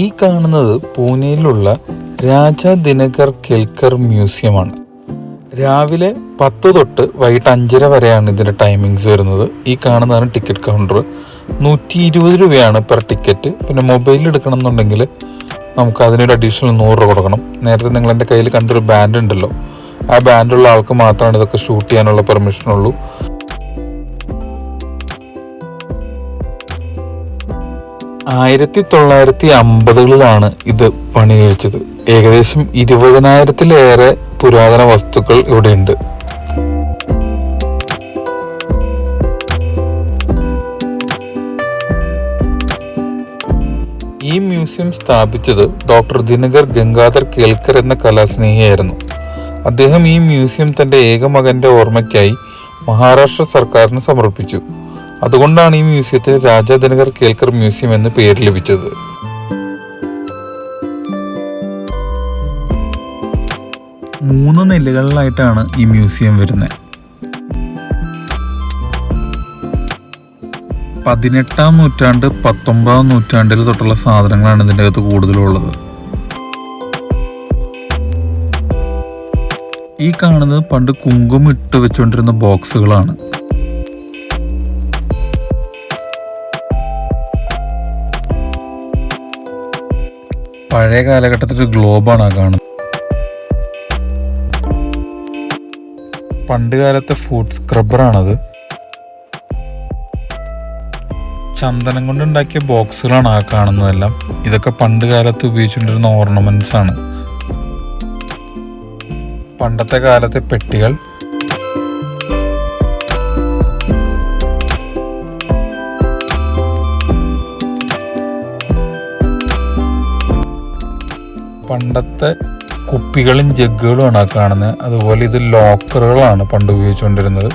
ഈ കാണുന്നത് പൂനെയിലുള്ള രാജ ദിനകർ കേൽക്കർ മ്യൂസിയമാണ്. രാവിലെ 10 തൊട്ട് വൈകിട്ട് 5:30 വരെയാണ് ഇതിൻ്റെ ടൈമിങ്സ് വരുന്നത്. ഈ കാണുന്നതാണ് ടിക്കറ്റ് കൗണ്ടർ. 120 രൂപയാണ് പെർ ടിക്കറ്റ്. പിന്നെ മൊബൈലിൽ എടുക്കണം എന്നുണ്ടെങ്കിൽ നമുക്ക് അതിനൊരു അഡീഷണൽ 100 രൂപ കൊടുക്കണം. നേരത്തെ നിങ്ങൾ എൻ്റെ കയ്യിൽ കണ്ടൊരു ബാൻഡ് ഉണ്ടല്ലോ, ആ ബാൻഡുള്ള ആൾക്ക് മാത്രമാണ് ഇതൊക്കെ ഷൂട്ട് ചെയ്യാനുള്ള പെർമിഷനുള്ളൂ. 1950കളിലാണ് ഇത് പണി കഴിച്ചത്. ഏകദേശം 20,000-ലേറെ പുരാതന വസ്തുക്കൾ ഇവിടെയുണ്ട്. ഈ മ്യൂസിയം സ്ഥാപിച്ചത് ഡോക്ടർ ദിനകർ ഗംഗാധർ കേൽക്കർ എന്ന കലാസ്നേഹിയായിരുന്നു. അദ്ദേഹം ഈ മ്യൂസിയം തൻ്റെ ഏക മകൻ്റെ ഓർമ്മയ്ക്കായി മഹാരാഷ്ട്ര സർക്കാരിന് സമർപ്പിച്ചു. അതുകൊണ്ടാണ് ഈ മ്യൂസിയത്തിന് രാജ ദിനകർ കേൽക്കർ മ്യൂസിയം എന്ന് പേര് ലഭിച്ചത്. മൂന്ന് നിലകളിലായിട്ടാണ് ഈ മ്യൂസിയം വരുന്നത്. 18-ാം നൂറ്റാണ്ട് 19-ാം നൂറ്റാണ്ടിൽ തൊട്ടുള്ള സാധനങ്ങളാണ് ഇതിൻ്റെ അകത്ത് കൂടുതലുള്ളത്. ഈ കാണുന്നത് പണ്ട് കുങ്കുമം ഇട്ട് വെച്ചുകൊണ്ടിരുന്ന ബോക്സുകളാണ്. പഴയ കാലഘട്ടത്തിലൊരു ഗ്ലോബാണ് ആ കാണുന്നത്. പണ്ട് കാലത്തെ ഫുഡ് സ്ക്രബ്ബറാണത്. ചന്ദനം കൊണ്ടുണ്ടാക്കിയ ബോക്സുകളാണ് ആ കാണുന്നതെല്ലാം. ഇതൊക്കെ പണ്ട് കാലത്ത് ഉപയോഗിച്ചുകൊണ്ടിരുന്ന ഓർണമെന്റ്സ് ആണ്. പണ്ടത്തെ കാലത്തെ പെട്ടികൾ, പണ്ടത്തെ കുപ്പികളും ജഗ്ഗുകളുമാണ് ആ കാണുന്നത്. അതുപോലെ ഇത് ലോക്കറുകളാണ് പണ്ട് ഉപയോഗിച്ചുകൊണ്ടിരുന്നത്.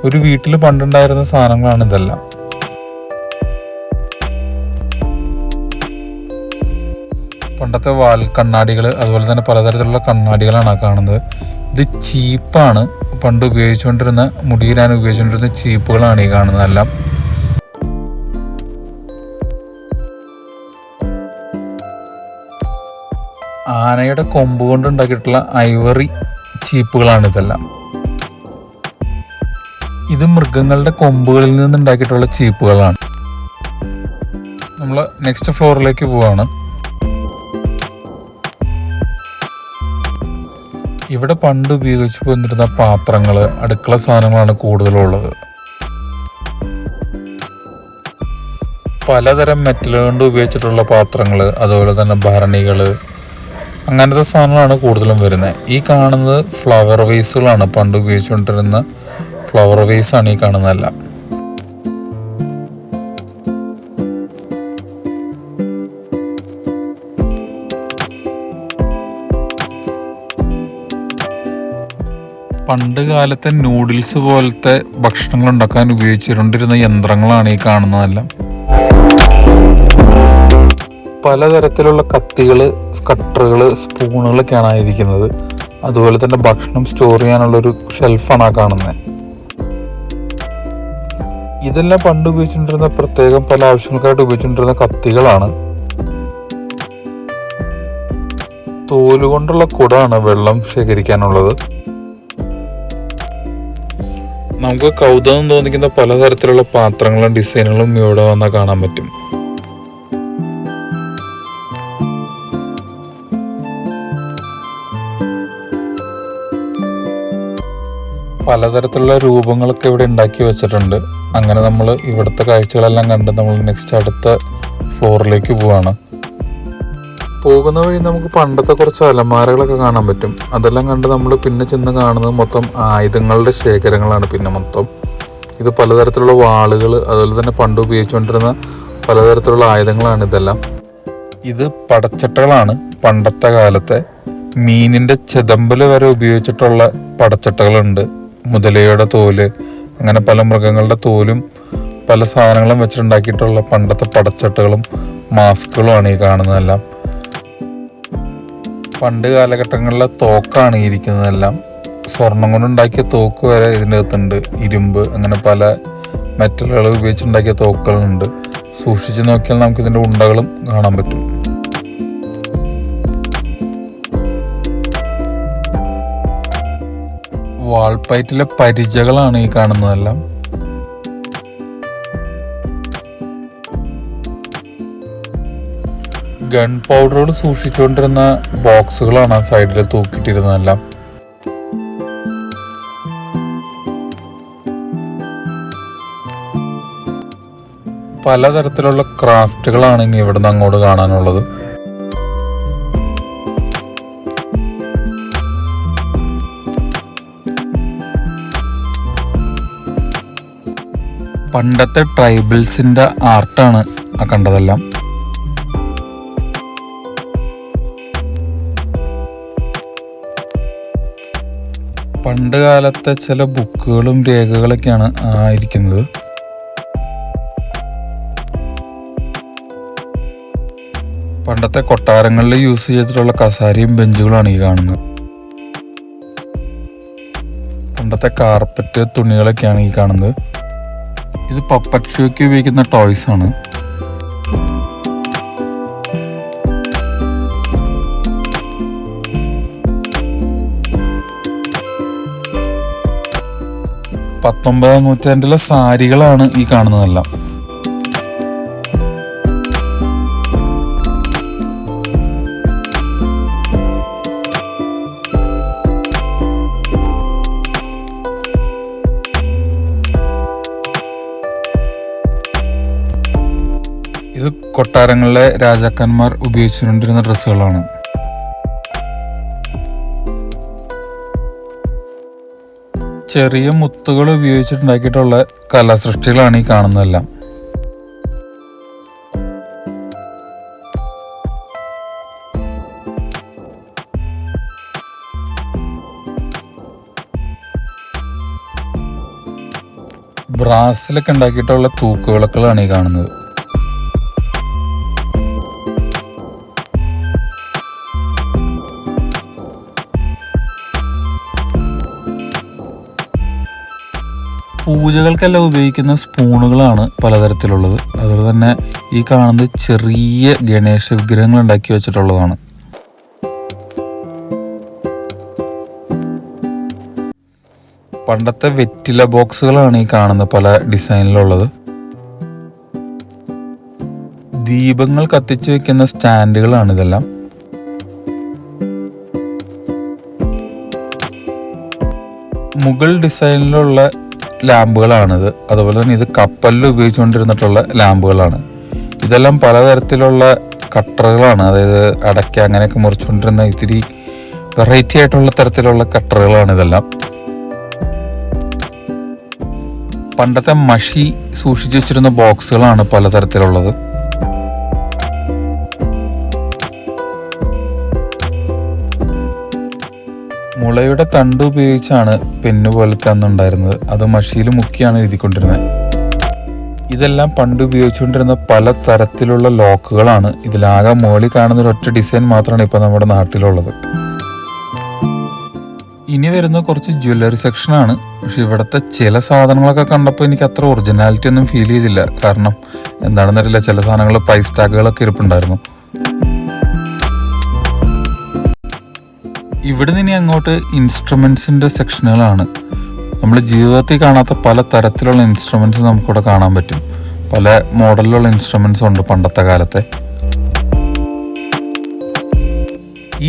ഒരു വീട്ടിൽ പണ്ടുണ്ടായിരുന്ന സാധനങ്ങളാണ് ഇതെല്ലാം. പണ്ടത്തെ വാൽ കണ്ണാടികൾ, അതുപോലെ തന്നെ പലതരത്തിലുള്ള കണ്ണാടികളാണ് ആ കാണുന്നത്. ഇത് ചീപ്പാണ്. പണ്ട് ഉപയോഗിച്ചുകൊണ്ടിരുന്ന മുടിയിലാൻ ഉപയോഗിച്ചുകൊണ്ടിരുന്ന ചീപ്പുകളാണ് ഈ കാണുന്നതെല്ലാം. ആനയുടെ കൊമ്പ് കൊണ്ട് ഉണ്ടാക്കിയിട്ടുള്ള ഐവറി ചീപ്പുകളാണ് ഇതെല്ലാം. ഇത് മൃഗങ്ങളുടെ കൊമ്പുകളിൽ നിന്നുണ്ടാക്കിയിട്ടുള്ള ചീപ്പുകളാണ്. നമ്മൾ നെക്സ്റ്റ് ഫ്ലോറിലേക്ക് പോവാണ്. ഇവിടെ പണ്ട് ഉപയോഗിച്ചു വന്നിരുന്ന പാത്രങ്ങൾ, അടുക്കള സാധനങ്ങളാണ് കൂടുതലുള്ളത്. പലതരം മെറ്റൽ കൊണ്ട് ഉപയോഗിച്ചിട്ടുള്ള പാത്രങ്ങൾ, അതുപോലെ തന്നെ ഭരണികൾ, അങ്ങനത്തെ സാധനങ്ങളാണ് കൂടുതലും വരുന്നത്. ഈ കാണുന്നത് ഫ്ലവർ വേസുകളാണ്. പണ്ട് ഉപയോഗിച്ചുകൊണ്ടിരുന്ന ഫ്ലവർ വേസ് ആണ് ഈ കാണുന്നതെല്ലാം. പണ്ട് കാലത്തെ നൂഡിൽസ് പോലത്തെ ഭക്ഷണങ്ങൾ ഉണ്ടാക്കാൻ ഉപയോഗിച്ചുകൊണ്ടിരുന്ന യന്ത്രങ്ങളാണ് ഈ കാണുന്നതെല്ലാം. പലതരത്തിലുള്ള കത്തികൾ, കട്ടറുകൾ, സ്പൂണുകളൊക്കെയാണ് ആയിരിക്കുന്നത്. അതുപോലെ തന്നെ ഭക്ഷണം സ്റ്റോർ ചെയ്യാനുള്ളൊരു ഷെൽഫാണ് ആ കാണുന്നത്. ഇതെല്ലാം പണ്ട് ഉപയോഗിച്ചുകൊണ്ടിരുന്ന പ്രത്യേകം പല ആവശ്യങ്ങൾക്കായിട്ട് ഉപയോഗിച്ചുകൊണ്ടിരുന്ന കത്തികളാണ്. തോലുകൊണ്ടുള്ള കുടമാണ് വെള്ളം ശേഖരിക്കാനുള്ളത്. നമുക്ക് കൗതുകം തോന്നിക്കുന്ന പലതരത്തിലുള്ള പാത്രങ്ങളും ഡിസൈനുകളും ഇവിടെ വന്നാൽ കാണാൻ പറ്റും. പലതരത്തിലുള്ള രൂപങ്ങളൊക്കെ ഇവിടെ ഉണ്ടാക്കി വെച്ചിട്ടുണ്ട്. അങ്ങനെ നമ്മൾ ഇവിടുത്തെ കാഴ്ചകളെല്ലാം കണ്ട് നമ്മൾ നെക്സ്റ്റ് അടുത്ത ഫ്ലോറിലേക്ക് പോവാണ്. പോകുന്ന വഴി നമുക്ക് പണ്ടത്തെ കുറച്ച് അലമാരകളൊക്കെ കാണാൻ പറ്റും. അതെല്ലാം കണ്ട് നമ്മൾ പിന്നെ ചെന്ന് കാണുന്നത് മൊത്തം ആയുധങ്ങളുടെ ശേഖരങ്ങളാണ്. പിന്നെ മൊത്തം ഇത് പലതരത്തിലുള്ള വാളുകൾ, അതുപോലെ തന്നെ പണ്ട് ഉപയോഗിച്ചുകൊണ്ടിരുന്ന പലതരത്തിലുള്ള ആയുധങ്ങളാണ് ഇതെല്ലാം. ഇത് പടച്ചട്ടകളാണ്. പണ്ടത്തെ കാലത്തെ മീനിൻ്റെ ചെതമ്പല് വരെ ഉപയോഗിച്ചിട്ടുള്ള പടച്ചട്ടകളുണ്ട്. മുതലയുടെ തോല്, അങ്ങനെ പല മൃഗങ്ങളുടെ തോലും പല സാധനങ്ങളും വെച്ചിട്ടുണ്ടാക്കിയിട്ടുള്ള പണ്ടത്തെ പടച്ചട്ടകളും മാസ്കുകളുമാണ് ഈ കാണുന്നതെല്ലാം. പണ്ട് കാലഘട്ടങ്ങളിലെ തോക്കാണ് ഈ ഇരിക്കുന്നതെല്ലാം. സ്വർണം കൊണ്ടുണ്ടാക്കിയ തോക്ക് വരെ ഇതിൻ്റെ അകത്തുണ്ട്. ഇരുമ്പ്, അങ്ങനെ പല മെറ്റലുകൾ ഉപയോഗിച്ചുണ്ടാക്കിയ തോക്കുകളുണ്ട്. സൂക്ഷിച്ച് നോക്കിയാൽ നമുക്ക് ഇതിൻ്റെ ഉണ്ടകളും കാണാൻ പറ്റും. വാൾപ്പയറ്റിലെ പരിചകളാണ് ഈ കാണുന്നതെല്ലാം. ഗൺ പൗഡറുകൾ സൂക്ഷിച്ചുകൊണ്ടിരുന്ന ബോക്സുകളാണ് ആ സൈഡിൽ തൂക്കിയിട്ടിരുന്നതെല്ലാം. പലതരത്തിലുള്ള ക്രാഫ്റ്റുകളാണ് ഇനി ഇവിടെ നിന്ന് അങ്ങോട്ട് കാണാനുള്ളത്. പണ്ടത്തെ ട്രൈബൽസിന്റെ ആർട്ടാണ് ആ കണ്ടതെല്ലാം. പണ്ട് കാലത്തെ ചില ബുക്കുകളും രേഖകളൊക്കെയാണ് ആയിരിക്കുന്നത്. പണ്ടത്തെ കൊട്ടാരങ്ങളിൽ യൂസ് ചെയ്തിട്ടുള്ള കസാരയും ബെഞ്ചുകളാണ് ഈ കാണുന്നത്. പണ്ടത്തെ കാർപ്പറ്റ് തുണികളൊക്കെയാണ് ഈ കാണുന്നത്. ഇത് പപ്പറ്റ് ഷോയ്ക്ക് ഉപയോഗിക്കുന്ന ടോയ്സ് ആണ്. പത്തൊമ്പതാം നൂറ്റാണ്ടിലെ സാരികളാണ് ഈ കാണുന്നതെല്ലാം. ഇത് കൊട്ടാരങ്ങളിലെ രാജാക്കന്മാർ ഉപയോഗിച്ചുകൊണ്ടിരുന്ന ഡ്രസ്സുകളാണ്. ചെറിയ മുത്തുകൾ ഉപയോഗിച്ചിട്ടുണ്ടാക്കിയിട്ടുള്ള കലാസൃഷ്ടികളാണ് ഈ കാണുന്നതെല്ലാം. ബ്രാസിലൊക്കെ ഉണ്ടാക്കിയിട്ടുള്ള തൂക്കുവിളക്കുകളാണ് ഈ കാണുന്നത്. പൂജകൾക്കെല്ലാം ഉപയോഗിക്കുന്ന സ്പൂണുകളാണ് പലതരത്തിലുള്ളത്. അതുപോലെ തന്നെ ഈ കാണുന്നത് ചെറിയ ഗണേശ വിഗ്രഹങ്ങൾ ഉണ്ടാക്കി വെച്ചിട്ടുള്ളതാണ്. പണ്ടത്തെ വെറ്റില ബോക്സുകളാണ് ഈ കാണുന്ന പല ഡിസൈനിലുള്ളത്. ദീപങ്ങൾ കത്തിച്ച് വെക്കുന്ന സ്റ്റാൻഡുകളാണ് ഇതെല്ലാം. മുഗൾ ഡിസൈനിലുള്ള ലാമ്പുകളാണിത്. അതുപോലെ തന്നെ ഇത് കപ്പലിൽ ഉപയോഗിച്ചുകൊണ്ടിരുന്നിട്ടുള്ള ലാമ്പുകളാണ്. ഇതെല്ലാം പലതരത്തിലുള്ള കട്ടറുകളാണ്. അതായത് അടയ്ക്ക അങ്ങനെയൊക്കെ മുറിച്ചുകൊണ്ടിരുന്ന ഇത്തിരി വെറൈറ്റി ആയിട്ടുള്ള തരത്തിലുള്ള കട്ടറുകളാണ് ഇതെല്ലാം. പണ്ടത്തെ മഷി സൂക്ഷിച്ചു വെച്ചിരുന്ന ബോക്സുകളാണ് പലതരത്തിലുള്ളത്. മുളയുടെ തണ്ട് ഉപയോഗിച്ചാണ് പെന്നു പോലത്തെ അന്നുണ്ടായിരുന്നത്. അത് മഷിയിൽ മുക്കിയാണ് എഴുതിക്കൊണ്ടിരുന്നത്. ഇതെല്ലാം പണ്ട് ഉപയോഗിച്ചുകൊണ്ടിരുന്ന പല തരത്തിലുള്ള ലോക്കുകളാണ്. ഇതിലാകെ മുകളിൽ കാണുന്ന ഒരൊറ്റ ഡിസൈൻ മാത്രമാണ് ഇപ്പം നമ്മുടെ നാട്ടിലുള്ളത്. ഇനി വരുന്ന കുറച്ച് ജ്വല്ലറി സെക്ഷനാണ്. പക്ഷെ ഇവിടുത്തെ ചില സാധനങ്ങളൊക്കെ കണ്ടപ്പോൾ എനിക്ക് അത്ര ഒറിജിനാലിറ്റി ഒന്നും ഫീൽ ചെയ്തില്ല. കാരണം എന്താണെന്നറിയില്ല, ചില സാധനങ്ങൾ പ്രൈസ് ടാഗുകളൊക്കെ ഇരിപ്പുണ്ടായിരുന്നു. ഇവിടെ നിന്ന് അങ്ങോട്ട് ഇൻസ്ട്രുമെൻസിൻ്റെ സെക്ഷനുകളാണ്. നമ്മൾ ജീവിതത്തിൽ കാണാത്ത പല തരത്തിലുള്ള ഇൻസ്ട്രുമെൻറ്റ്സ് നമുക്കിവിടെ കാണാൻ പറ്റും. പല മോഡലിലുള്ള ഇൻസ്ട്രുമെൻറ്റ്സ് ഉണ്ട് പണ്ടത്തെ കാലത്തെ.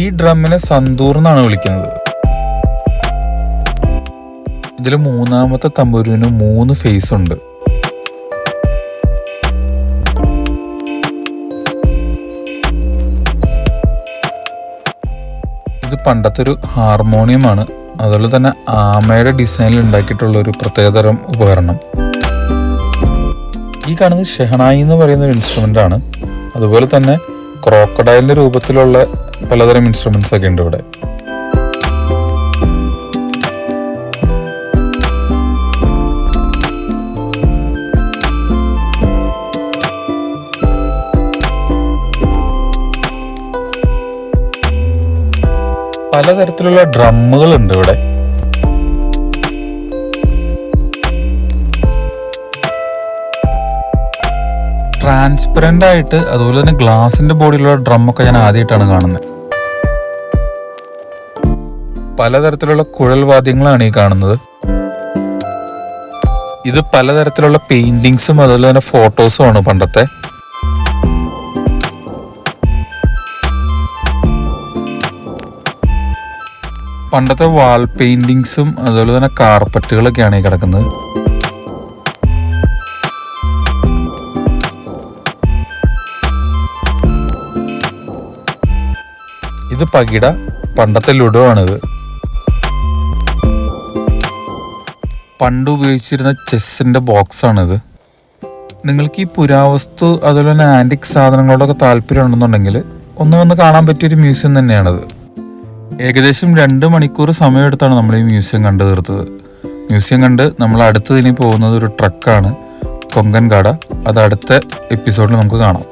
ഈ ഡ്രമ്മിനെ സന്തൂർ എന്നാണ് വിളിക്കുന്നത്. ഇതിൽ മൂന്നാമത്തെ തമ്പുരുവിന് 3 ഫേസ് ഉണ്ട്. ഇത് പണ്ടത്തെ ഒരു ഹാർമോണിയമാണ്. അതുപോലെ തന്നെ ആമയുടെ ഡിസൈനിൽ ഉണ്ടാക്കിയിട്ടുള്ള ഒരു പ്രത്യേകതരം ഉപകരണം. ഈ കാണുന്നത് ഷെഹനായി എന്ന് പറയുന്ന ഒരു ഇൻസ്ട്രുമെൻ്റ് ആണ്. അതുപോലെ തന്നെ ക്രോക്കഡൈലിൻ്റെ രൂപത്തിലുള്ള പലതരം ഇൻസ്ട്രുമെൻറ്റ്സ് ഒക്കെ ഉണ്ട് ഇവിടെ. പലതരത്തിലുള്ള ഡ്രമ്മുകൾ ഉണ്ട് ഇവിടെ. ട്രാൻസ്പെറൻ്റ് ആയിട്ട് അതുപോലെ തന്നെ ഗ്ലാസിന്റെ ബോഡിയിലുള്ള ഡ്രമ്മൊക്കെ ഞാൻ ആദ്യമായിട്ടാണ് കാണുന്നത്. പലതരത്തിലുള്ള കുഴൽ വാദ്യങ്ങളാണ് ഈ കാണുന്നത്. ഇത് പലതരത്തിലുള്ള പെയിന്റിങ്സും അതുപോലെ തന്നെ ഫോട്ടോസും ആണ് പണ്ടത്തെ. പണ്ടത്തെ വാൾ പെയിന്റിങ്സും അതുപോലെ തന്നെ കാർപ്പറ്റുകളൊക്കെയാണ് ഈ കിടക്കുന്നത്. ഇത് പകിട, പണ്ടത്തെ ലുഡോ ആണിത്. പണ്ട് ഉപയോഗിച്ചിരുന്ന ചെസ്സിന്റെ ബോക്സ് ആണിത്. നിങ്ങൾക്ക് ഈ പുരാവസ്തു അതുപോലെ തന്നെ ആന്റിക് സാധനങ്ങളോടൊക്കെ താല്പര്യം ഉണ്ടെന്നുണ്ടെങ്കിൽ ഒന്ന് വന്ന് കാണാൻ പറ്റിയൊരു മ്യൂസിയം തന്നെയാണിത്. ഏകദേശം 2 മണിക്കൂർ സമയമെടുത്താണ് നമ്മൾ ഈ മ്യൂസിയം കണ്ടു തീർത്തത്. മ്യൂസിയം കണ്ട് നമ്മൾ അടുത്തതിനി പോകുന്നത് ഒരു ട്രക്കാണ്, കൊങ്കൺ കാട. അത് അടുത്ത എപ്പിസോഡിൽ നമുക്ക് കാണാം.